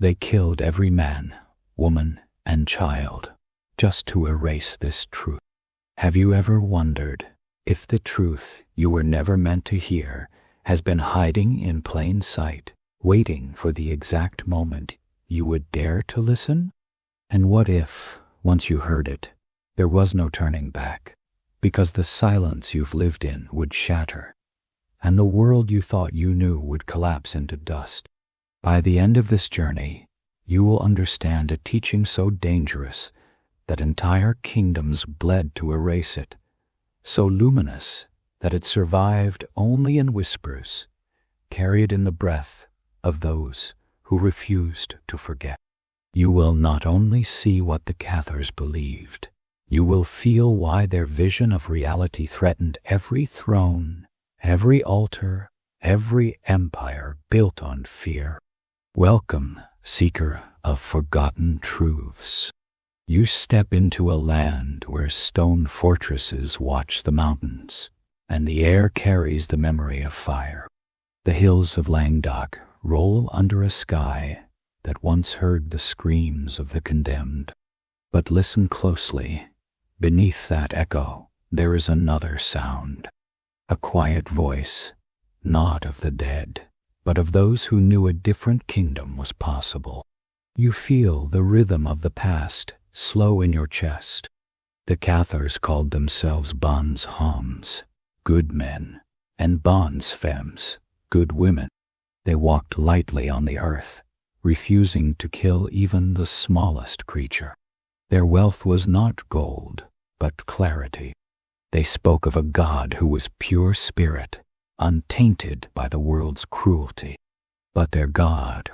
They killed every man, woman, and child just to erase this truth. Have you ever wondered if the truth you were never meant to hear has been hiding in plain sight, waiting for the exact moment you would dare to listen? And what if, once you heard it, there was no turning back, because the silence you've lived in would shatter, and the world you thought you knew would collapse into dust? By the end of this journey, you will understand a teaching so dangerous that entire kingdoms bled to erase it, so luminous that it survived only in whispers, carried in the breath of those who refused to forget. You will not only see what the Cathars believed, you will feel why their vision of reality threatened every throne, every altar, every empire built on fear. Welcome, seeker of forgotten truths. You step into a land where stone fortresses watch the mountains, and the air carries the memory of fire. The hills of Languedoc roll under a sky that once heard the screams of the condemned. But listen closely. Beneath that echo, there is another sound, a quiet voice, not of the dead, but of those who knew a different kingdom was possible. You feel the rhythm of the past slow in your chest. The Cathars called themselves bonnes hommes, good men, and bonnes femmes, good women. They walked lightly on the earth, refusing to kill even the smallest creature. Their wealth was not gold, but clarity. They spoke of a God who was pure spirit, untainted by the world's cruelty. But their God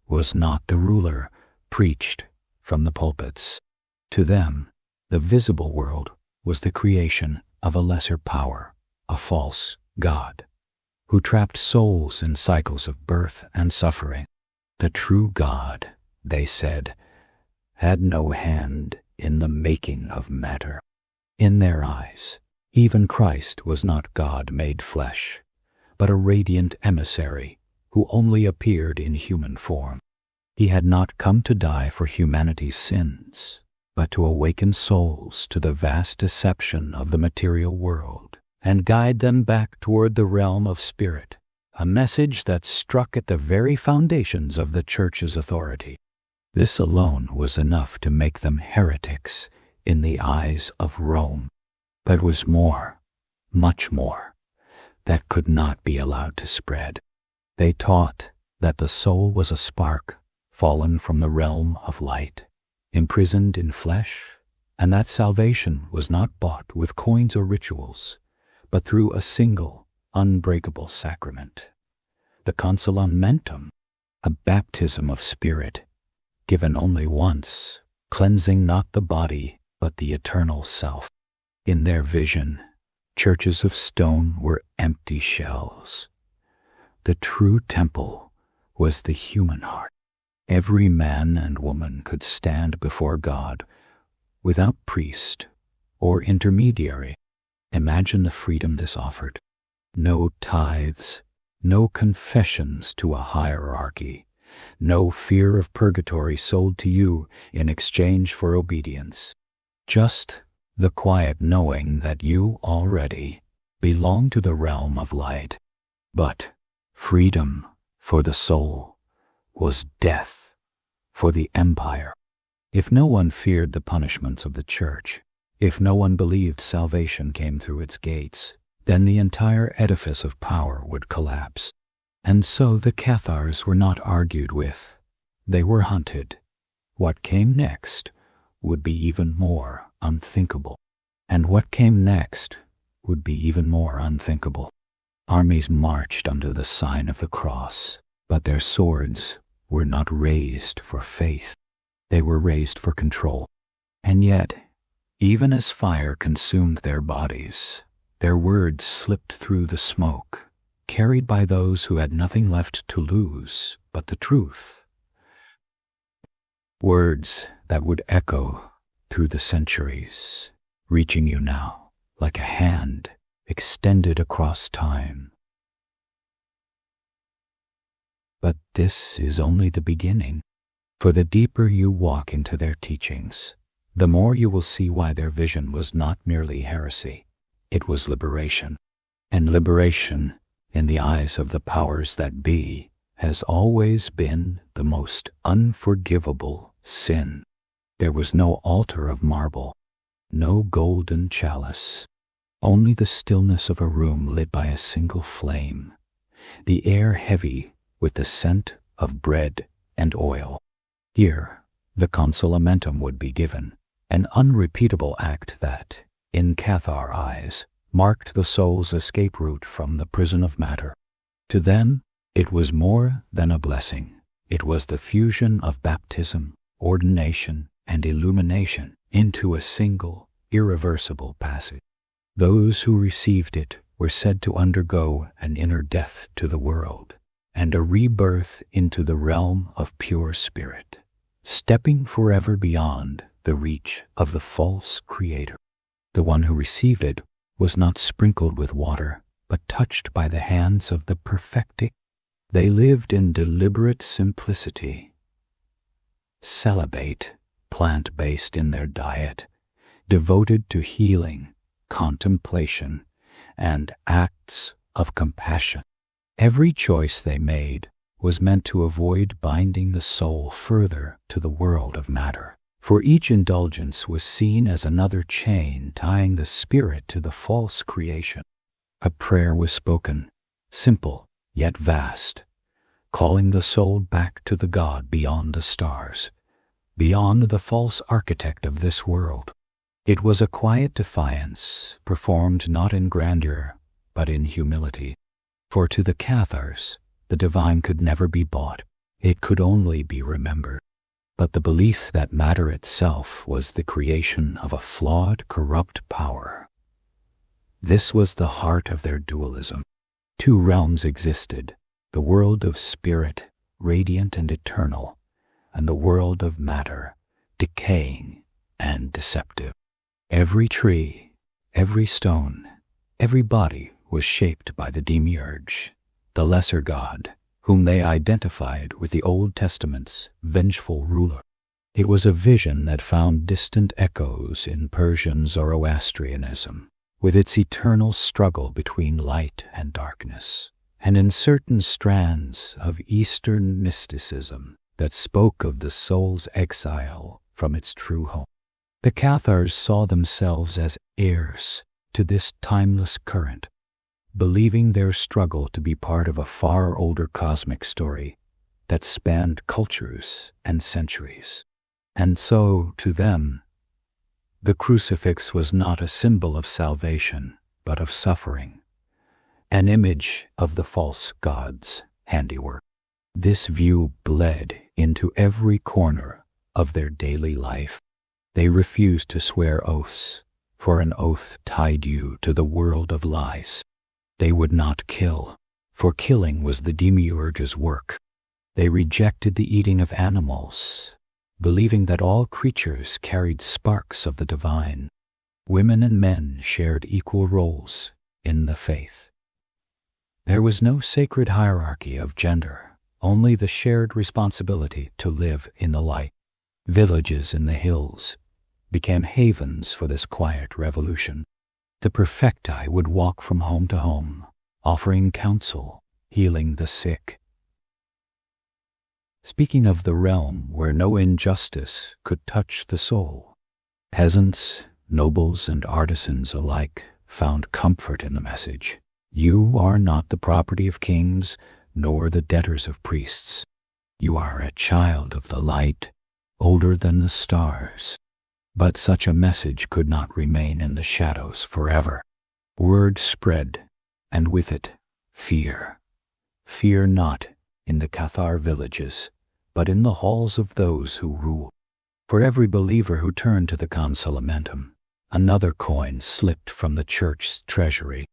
was not the ruler preached from the pulpits. To them, the visible world was the creation of a lesser power, a false God, who trapped souls in cycles of birth and suffering. The true God, they said, had no hand in the making of matter. In their eyes, even Christ was not God made flesh, but a radiant emissary who only appeared in human form. He had not come to die for humanity's sins, but to awaken souls to the vast deception of the material world and guide them back toward the realm of spirit, a message that struck at the very foundations of the Church's authority. This alone was enough to make them heretics in the eyes of Rome, but was more, much more, that could not be allowed to spread. They taught that the soul was a spark fallen from the realm of light, imprisoned in flesh, and that salvation was not bought with coins or rituals, but through a single, unbreakable sacrament, the Consolamentum, a baptism of spirit, given only once, cleansing not the body, but the eternal self. In their vision, churches of stone were empty shells. The true temple was the human heart. Every man and woman could stand before God without priest or intermediary. Imagine the freedom this offered. No tithes, no confessions to a hierarchy, no fear of purgatory sold to you in exchange for obedience. Just the quiet knowing that you already belong to the realm of light. But freedom for the soul was death for the empire. If no one feared the punishments of the Church, if no one believed salvation came through its gates, then the entire edifice of power would collapse. And so the Cathars were not argued with. They were hunted. What came next would be even more unthinkable. And what came next would be even more unthinkable. Armies marched under the sign of the cross, but their swords were not raised for faith. They were raised for control. And yet, even as fire consumed their bodies, their words slipped through the smoke, carried by those who had nothing left to lose but the truth. Words that would echo through the centuries, reaching you now like a hand extended across time. But this is only the beginning. For the deeper you walk into their teachings, the more you will see why their vision was not merely heresy, it was liberation. And liberation, in the eyes of the powers that be, has always been the most unforgivable sin. There was no altar of marble, no golden chalice, only the stillness of a room lit by a single flame, the air heavy with the scent of bread and oil. Here, the Consolamentum would be given, an unrepeatable act that, in Cathar eyes, marked the soul's escape route from the prison of matter. To them, it was more than a blessing. It was the fusion of baptism, ordination, and illumination into a single, irreversible passage. Those who received it were said to undergo an inner death to the world and a rebirth into the realm of pure spirit, stepping forever beyond the reach of the false creator. The one who received it was not sprinkled with water, but touched by the hands of the perfecting. They lived in deliberate simplicity, celibate, plant-based in their diet, devoted to healing, contemplation, and acts of compassion. Every choice they made was meant to avoid binding the soul further to the world of matter, for each indulgence was seen as another chain tying the spirit to the false creation. A prayer was spoken, simple yet vast, calling the soul back to the God beyond the stars, beyond the false architect of this world. It was a quiet defiance, performed not in grandeur, but in humility. For to the Cathars, the divine could never be bought. It could only be remembered. But the belief that matter itself was the creation of a flawed, corrupt power. This was the heart of their dualism. Two realms existed, the world of spirit, radiant and eternal, and the world of matter, decaying and deceptive. Every tree, every stone, every body was shaped by the demiurge, the lesser god, whom they identified with the Old Testament's vengeful ruler. It was a vision that found distant echoes in Persian Zoroastrianism, with its eternal struggle between light and darkness, and in certain strands of Eastern mysticism that spoke of the soul's exile from its true home. The Cathars saw themselves as heirs to this timeless current, believing their struggle to be part of a far older cosmic story that spanned cultures and centuries. And so, to them, the crucifix was not a symbol of salvation, but of suffering, an image of the false god's handiwork. This view bled into every corner of their daily life. They refused to swear oaths, for an oath tied you to the world of lies. They would not kill, for killing was the demiurge's work. They rejected the eating of animals, believing that all creatures carried sparks of the divine. Women and men shared equal roles in the faith. There was no sacred hierarchy of gender, only the shared responsibility to live in the light. Villages in the hills became havens for this quiet revolution. The perfecti would walk from home to home, offering counsel, healing the sick. Speaking of the realm where no injustice could touch the soul, peasants, nobles, and artisans alike found comfort in the message. You are not the property of kings, nor the debtors of priests. You are a child of the light, older than the stars. But such a message could not remain in the shadows forever. Word spread, and with it, fear. Fear not in the Cathar villages, but in the halls of those who rule. For every believer who turned to the Consolamentum, another coin slipped from the church's treasury.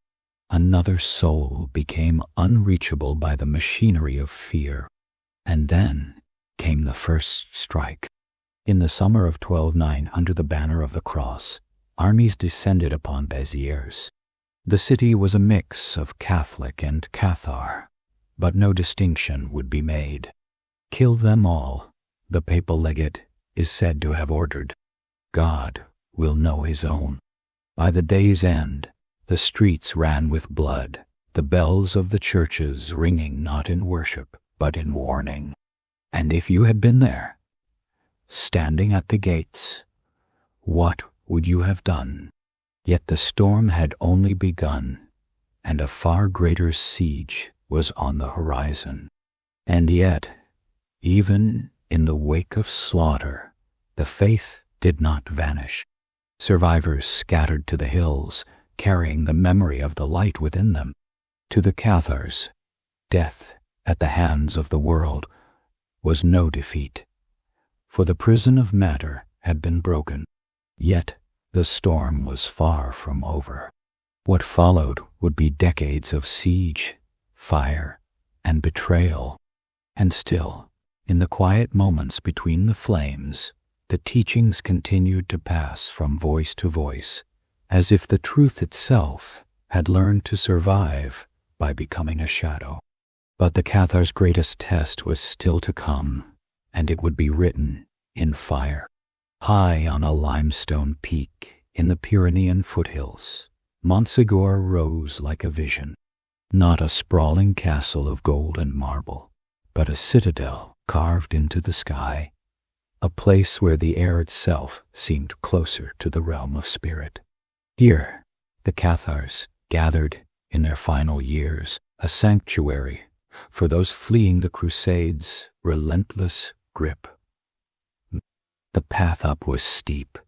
Another soul became unreachable by the machinery of fear. And then came the first strike. In the summer of 1209, under the banner of the cross, armies descended upon Béziers. The city was a mix of Catholic and Cathar, but no distinction would be made. Kill them all, the papal legate is said to have ordered, "God will know his own." By the day's end, the streets ran with blood, the bells of the churches ringing not in worship, but in warning. And if you had been there, standing at the gates, what would you have done? Yet the storm had only begun, and a far greater siege was on the horizon. And yet, even in the wake of slaughter, the faith did not vanish. Survivors scattered to the hills, carrying the memory of the light within them. To the Cathars, death at the hands of the world was no defeat, for the prison of matter had been broken. Yet the storm was far from over. What followed would be decades of siege, fire, and betrayal. And still, in the quiet moments between the flames, the teachings continued to pass from voice to voice, as if the truth itself had learned to survive by becoming a shadow. But the Cathar's greatest test was still to come, and it would be written in fire. High on a limestone peak in the Pyrenean foothills, Montségur rose like a vision, not a sprawling castle of gold and marble, but a citadel carved into the sky, a place where the air itself seemed closer to the realm of spirit. Here, the Cathars gathered in their final years, a sanctuary for those fleeing the Crusades' relentless grip. The path up was steep,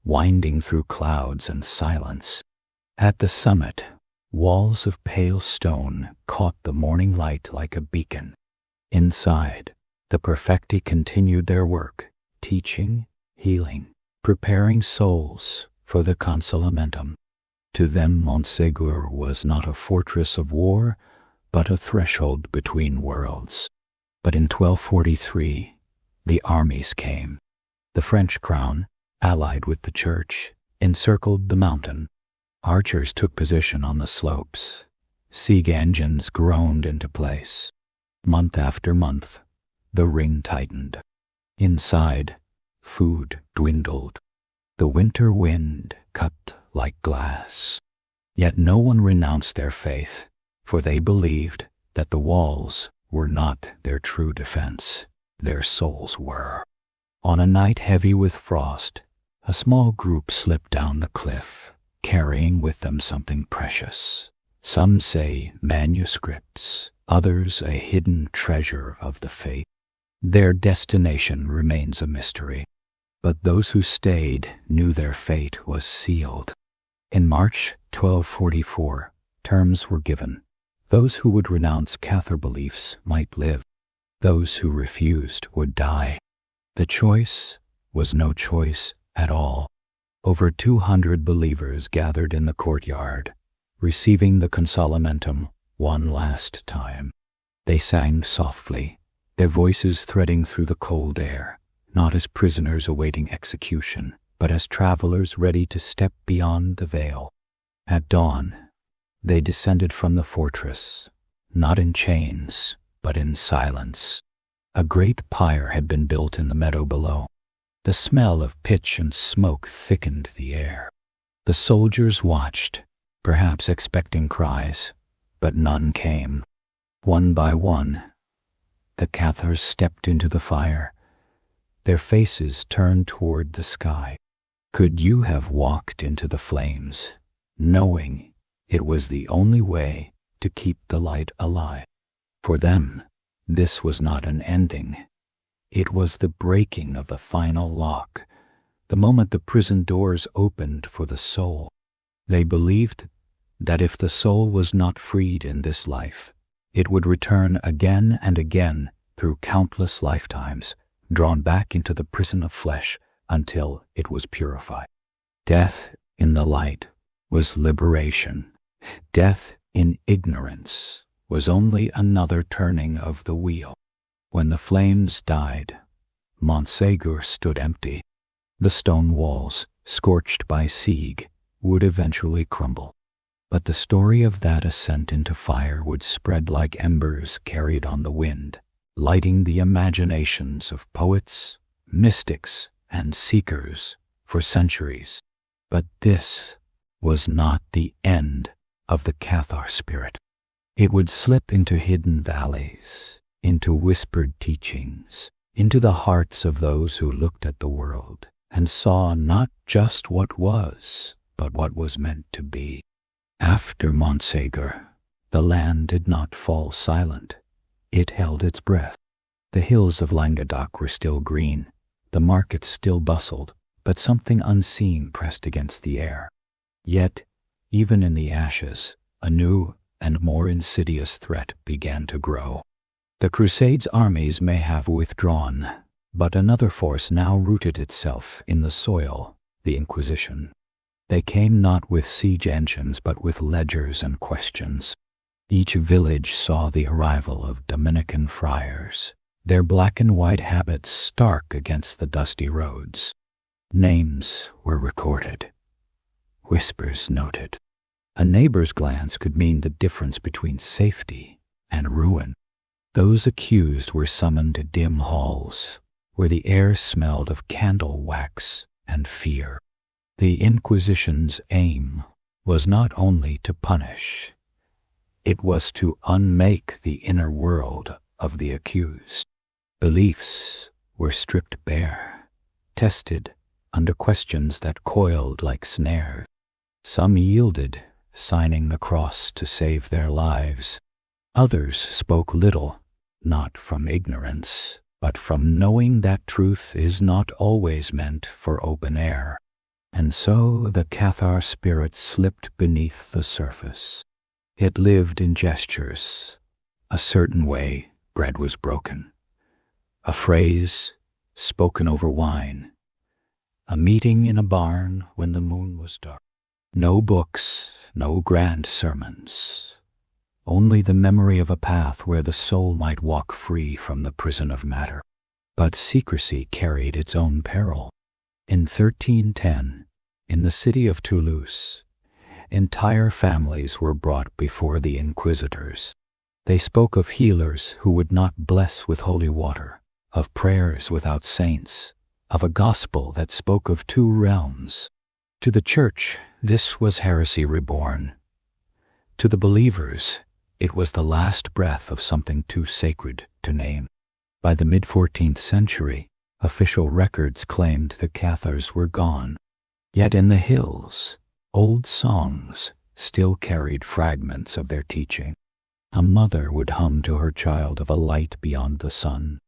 winding through clouds and silence. At the summit, walls of pale stone caught the morning light like a beacon. Inside, the perfecti continued their work, teaching, healing, preparing souls for the Consolamentum. To them, Montségur was not a fortress of war, but a threshold between worlds. But in 1243, the armies came. The French crown, allied with the church, encircled the mountain. Archers took position on the slopes. Siege engines groaned into place. Month after month, the ring tightened. Inside, food dwindled. The winter wind cut like glass. Yet no one renounced their faith, for they believed that the walls were not their true defense. Their souls were. On a night heavy with frost, a small group slipped down the cliff, carrying with them something precious. Some say manuscripts, others a hidden treasure of the faith. Their destination remains a mystery, but those who stayed knew their fate was sealed. In March 1244, terms were given. Those who would renounce Cathar beliefs might live. Those who refused would die. The choice was no choice at all. Over 200 believers gathered in the courtyard, receiving the Consolamentum one last time. They sang softly, their voices threading through the cold air, not as prisoners awaiting execution, but as travelers ready to step beyond the veil. At dawn, they descended from the fortress, not in chains, but in silence. A great pyre had been built in the meadow below. The smell of pitch and smoke thickened the air. The soldiers watched, perhaps expecting cries, but none came. One by one, the Cathars stepped into the fire, their faces turned toward the sky. Could you have walked into the flames, knowing it was the only way to keep the light alive? For them, this was not an ending. It was the breaking of the final lock, the moment the prison doors opened for the soul. They believed that if the soul was not freed in this life, it would return again and again through countless lifetimes, drawn back into the prison of flesh until it was purified. Death in the light was liberation. Death in ignorance was only another turning of the wheel. When the flames died, Montségur stood empty. The stone walls, scorched by siege, would eventually crumble. But the story of that ascent into fire would spread like embers carried on the wind, lighting the imaginations of poets, mystics, and seekers for centuries. But this was not the end of the Cathar spirit. It would slip into hidden valleys, into whispered teachings, into the hearts of those who looked at the world and saw not just what was, but what was meant to be. After Montségur, the land did not fall silent. It held its breath. The hills of Languedoc were still green, the markets still bustled, but something unseen pressed against the air. Yet, even in the ashes, a new and more insidious threat began to grow. The Crusades' armies may have withdrawn, but another force now rooted itself in the soil, the Inquisition. They came not with siege engines, but with ledgers and questions. Each village saw the arrival of Dominican friars, their black and white habits stark against the dusty roads. Names were recorded, whispers noted. A neighbor's glance could mean the difference between safety and ruin. Those accused were summoned to dim halls, where the air smelled of candle wax and fear. The Inquisition's aim was not only to punish, it was to unmake the inner world of the accused. Beliefs were stripped bare, tested under questions that coiled like snares. Some yielded, signing the cross to save their lives. Others spoke little, not from ignorance, but from knowing that truth is not always meant for open air. And so the Cathar spirit slipped beneath the surface. It lived in gestures. A certain way bread was broken. A phrase spoken over wine. A meeting in a barn when the moon was dark. No books, no grand sermons. Only the memory of a path where the soul might walk free from the prison of matter. But secrecy carried its own peril. In 1310, in the city of Toulouse, entire families were brought before the inquisitors. They spoke of healers who would not bless with holy water, of prayers without saints, of a gospel that spoke of two realms. To the church, this was heresy reborn. To the believers, it was the last breath of something too sacred to name. By the mid-14th century, official records claimed the Cathars were gone. Yet in the hills, old songs still carried fragments of their teaching. A mother would hum to her child of a light beyond the sun.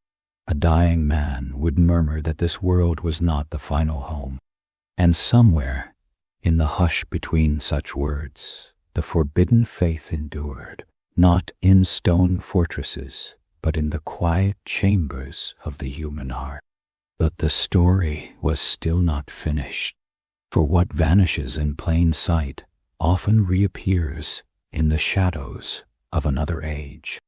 A dying man would murmur that this world was not the final home. And somewhere, in the hush between such words, the forbidden faith endured, not in stone fortresses, but in the quiet chambers of the human heart. But the story was still not finished, for what vanishes in plain sight often reappears in the shadows of another age.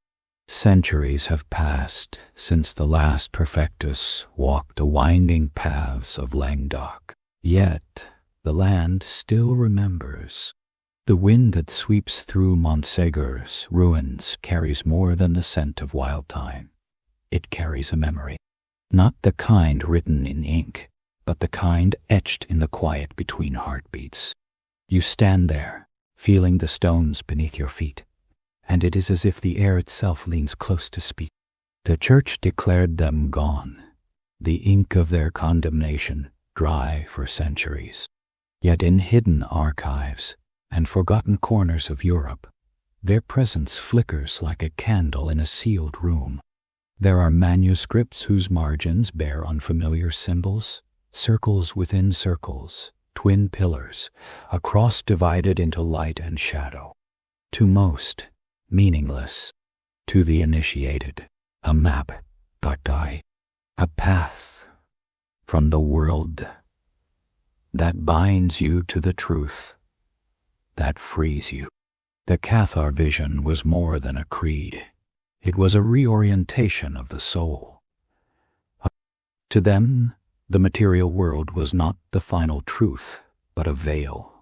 Centuries have passed since the last perfectus walked the winding paths of Languedoc, yet the land still remembers. The wind that sweeps through Montségur's ruins carries more than the scent of wild thyme. It carries a memory, not the kind written in ink, but the kind etched in the quiet between heartbeats. You stand there, feeling the stones beneath your feet, and it is as if the air itself leans close to speak. The church declared them gone, the ink of their condemnation dry for centuries. Yet in hidden archives and forgotten corners of Europe, their presence flickers like a candle in a sealed room. There are manuscripts whose margins bear unfamiliar symbols, circles within circles, twin pillars, a cross divided into light and shadow. To most, meaningless. To the initiated, a map, a path from the world that binds you to the truth, that frees you. The Cathar vision was more than a creed. It was a reorientation of the soul. To them, the material world was not the final truth, but a veil,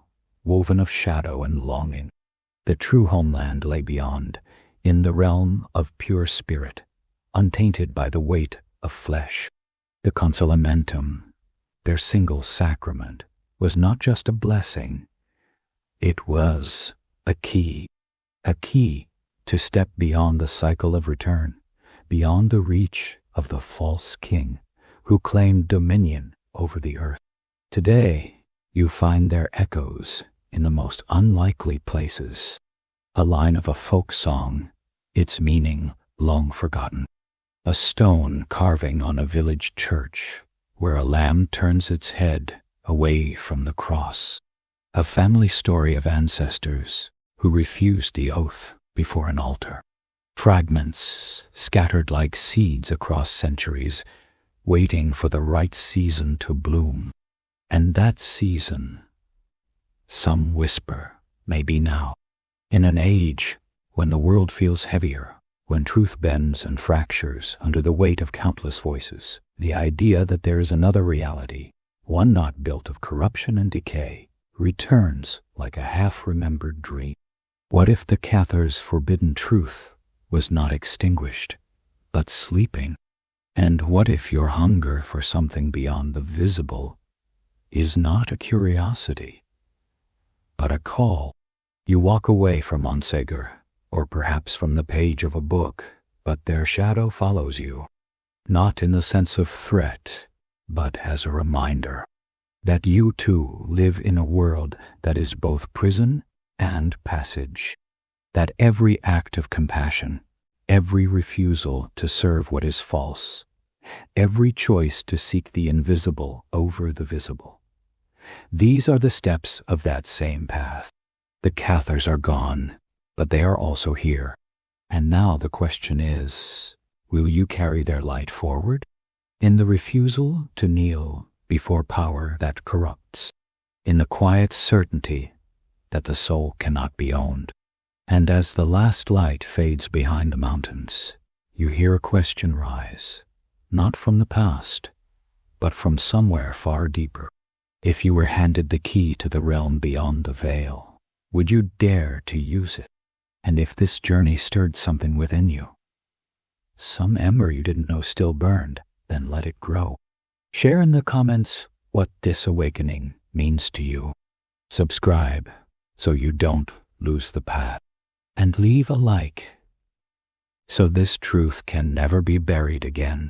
woven of shadow and longing. The true homeland lay beyond, in the realm of pure spirit, untainted by the weight of flesh. The Consolamentum, their single sacrament, was not just a blessing, it was a key to step beyond the cycle of return, beyond the reach of the false king who claimed dominion over the earth. Today, you find their echoes in the most unlikely places. A line of a folk song, its meaning long forgotten. A stone carving on a village church where a lamb turns its head away from the cross. A family story of ancestors who refused the oath before an altar. Fragments scattered like seeds across centuries, waiting for the right season to bloom. And that season, some whisper, may be now. In an age when the world feels heavier, when truth bends and fractures under the weight of countless voices, the idea that there is another reality, one not built of corruption and decay, returns like a half-remembered dream. What if the Cathars' forbidden truth was not extinguished, but sleeping? And what if your hunger for something beyond the visible is not a curiosity, but a call? You walk away from Montségur, or perhaps from the page of a book, but their shadow follows you, not in the sense of threat, but as a reminder that you too live in a world that is both prison and passage, that every act of compassion, every refusal to serve what is false, every choice to seek the invisible over the visible, these are the steps of that same path. The Cathars are gone, but they are also here. And now the question is, will you carry their light forward? In the refusal to kneel before power that corrupts, in the quiet certainty that the soul cannot be owned. And as the last light fades behind the mountains, you hear a question rise, not from the past, but from somewhere far deeper. If you were handed the key to the realm beyond the veil, would you dare to use it? And if this journey stirred something within you, some ember you didn't know still burned, then let it grow. Share in the comments what this awakening means to you. Subscribe so you don't lose the path. And leave a like so this truth can never be buried again.